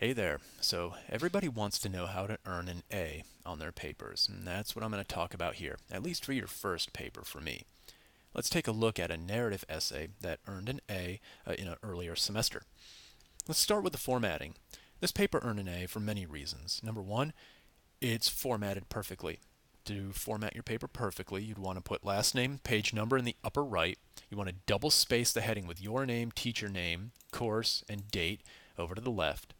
Hey there. So, everybody wants to know how to earn an A on their papers, and that's what I'm going to talk about here, at least for your first paper for me. Let's take a look at a narrative essay that earned an A in an earlier semester. Let's start with the formatting. This paper earned an A for many reasons. Number one, it's formatted perfectly. To format your paper perfectly, you'd want to put last name, page number in the upper right. You want to double space the heading with your name, teacher name, course, and date over to the left.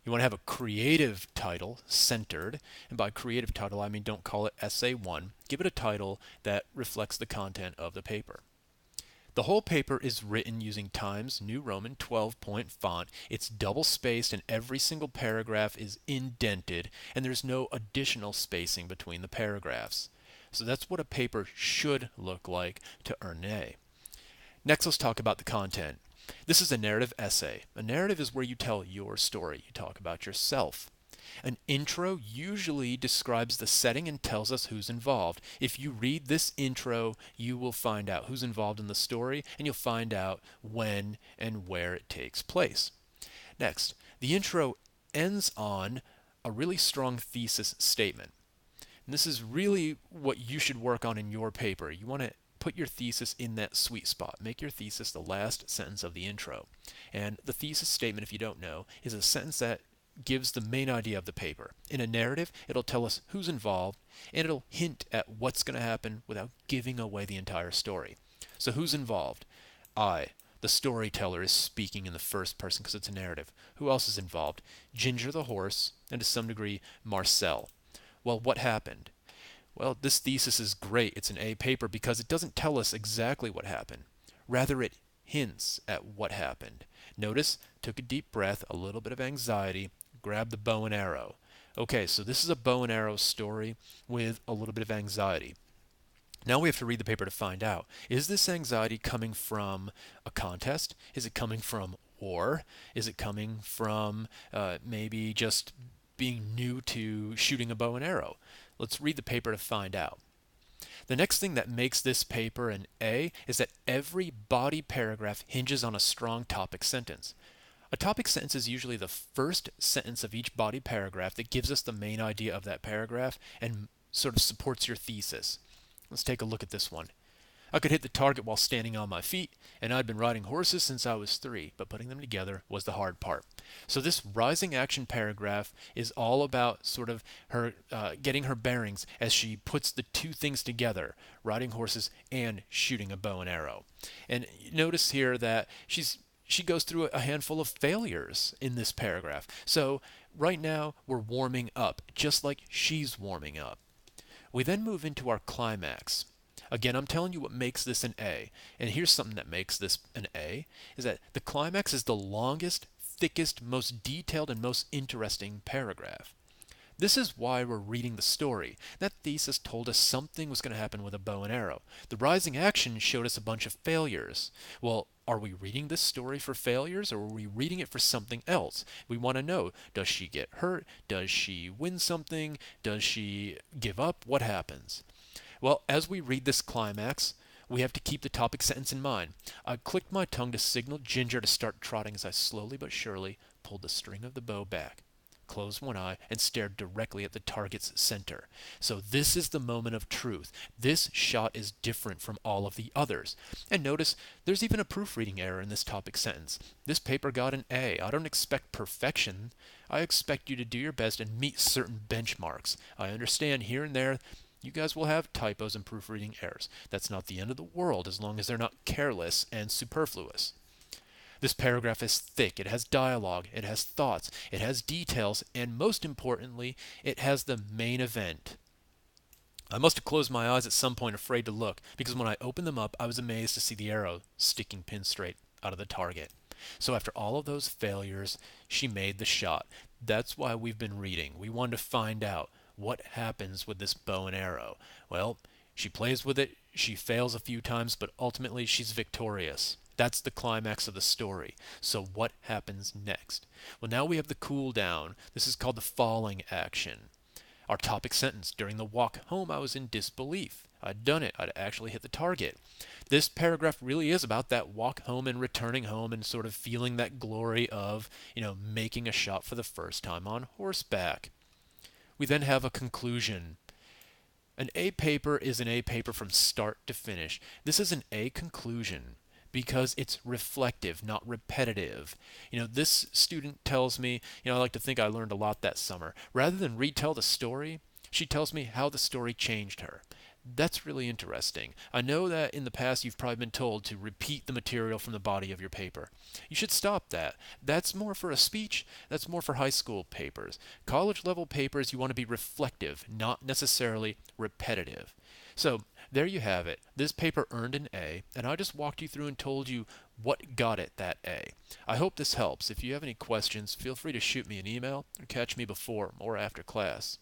You want to have a creative title, centered. And by creative title, I mean don't call it Essay 1. Give it a title that reflects the content of the paper. The whole paper is written using Times New Roman 12-point font. It's double spaced and every single paragraph is indented, and there's no additional spacing between the paragraphs. So that's what a paper should look like to earn an A. Next, let's talk about the content. This is a narrative essay. A narrative is where you tell your story. You talk about yourself. An intro usually describes the setting and tells us who's involved. If you read this intro, you will find out who's involved in the story, and you'll find out when and where it takes place. Next, the intro ends on a really strong thesis statement. And this is really what you should work on in your paper. You want to put your thesis in that sweet spot. Make your thesis the last sentence of the intro. And the thesis statement, if you don't know, is a sentence that gives the main idea of the paper. In a narrative, it'll tell us who's involved, and it'll hint at what's going to happen without giving away the entire story. So who's involved? I, the storyteller, is speaking in the first person because it's a narrative. Who else is involved? Ginger the horse, and to some degree, Marcel. Well, what happened? Well, this thesis is great. It's an A paper because it doesn't tell us exactly what happened. Rather, it hints at what happened. Notice, took a deep breath, a little bit of anxiety, grabbed the bow and arrow. Okay, so this is a bow and arrow story with a little bit of anxiety. Now we have to read the paper to find out. Is this anxiety coming from a contest? Is it coming from war? Is it coming from maybe just being new to shooting a bow and arrow? Let's read the paper to find out. The next thing that makes this paper an A is that every body paragraph hinges on a strong topic sentence. A topic sentence is usually the first sentence of each body paragraph that gives us the main idea of that paragraph and sort of supports your thesis. Let's take a look at this one. I could hit the target while standing on my feet, and I'd been riding horses since I was 3, but putting them together was the hard part. So this rising action paragraph is all about sort of her getting her bearings as she puts the two things together, riding horses and shooting a bow and arrow. And notice here that she goes through a handful of failures in this paragraph. So right now we're warming up, just like she's warming up. We then move into our climax. Again, I'm telling you what makes this an A. And here's something that makes this an A, is that the climax is the longest, thickest, most detailed, and most interesting paragraph. This is why we're reading the story. That thesis told us something was going to happen with a bow and arrow. The rising action showed us a bunch of failures. Well, are we reading this story for failures, or are we reading it for something else? We want to know, does she get hurt? Does she win something? Does she give up? What happens? Well, as we read this climax, we have to keep the topic sentence in mind. I clicked my tongue to signal Ginger to start trotting as I slowly but surely pulled the string of the bow back, closed one eye, and stared directly at the target's center. So this is the moment of truth. This shot is different from all of the others. And notice, there's even a proofreading error in this topic sentence. This paper got an A. I don't expect perfection. I expect you to do your best and meet certain benchmarks. I understand here and there you guys will have typos and proofreading errors. That's not the end of the world as long as they're not careless and superfluous. This paragraph is thick, it has dialogue, it has thoughts, it has details, and most importantly, it has the main event. I must have closed my eyes at some point afraid to look, because when I opened them up, I was amazed to see the arrow sticking pin straight out of the target. So after all of those failures, she made the shot. That's why we've been reading. We wanted to find out what happens with this bow and arrow. Well, she plays with it, she fails a few times, but ultimately she's victorious. That's the climax of the story. So what happens next? Well, now we have the cool down. This is called the falling action. Our topic sentence: during the walk home, I was in disbelief. I'd done it. I'd actually hit the target. This paragraph really is about that walk home and returning home and sort of feeling that glory of, making a shot for the first time on horseback. We then have a conclusion. An A paper is an A paper from start to finish. This is an A conclusion because it's reflective, not repetitive. This student tells me, I like to think I learned a lot that summer. Rather than retell the story, she tells me how the story changed her. That's really interesting. I know that in the past you've probably been told to repeat the material from the body of your paper. You should stop that. That's more for a speech. That's more for high school papers. College level papers, you want to be reflective, not necessarily repetitive. So there you have it. This paper earned an A, and I just walked you through and told you what got it that A. I hope this helps. If you have any questions, feel free to shoot me an email or catch me before or after class.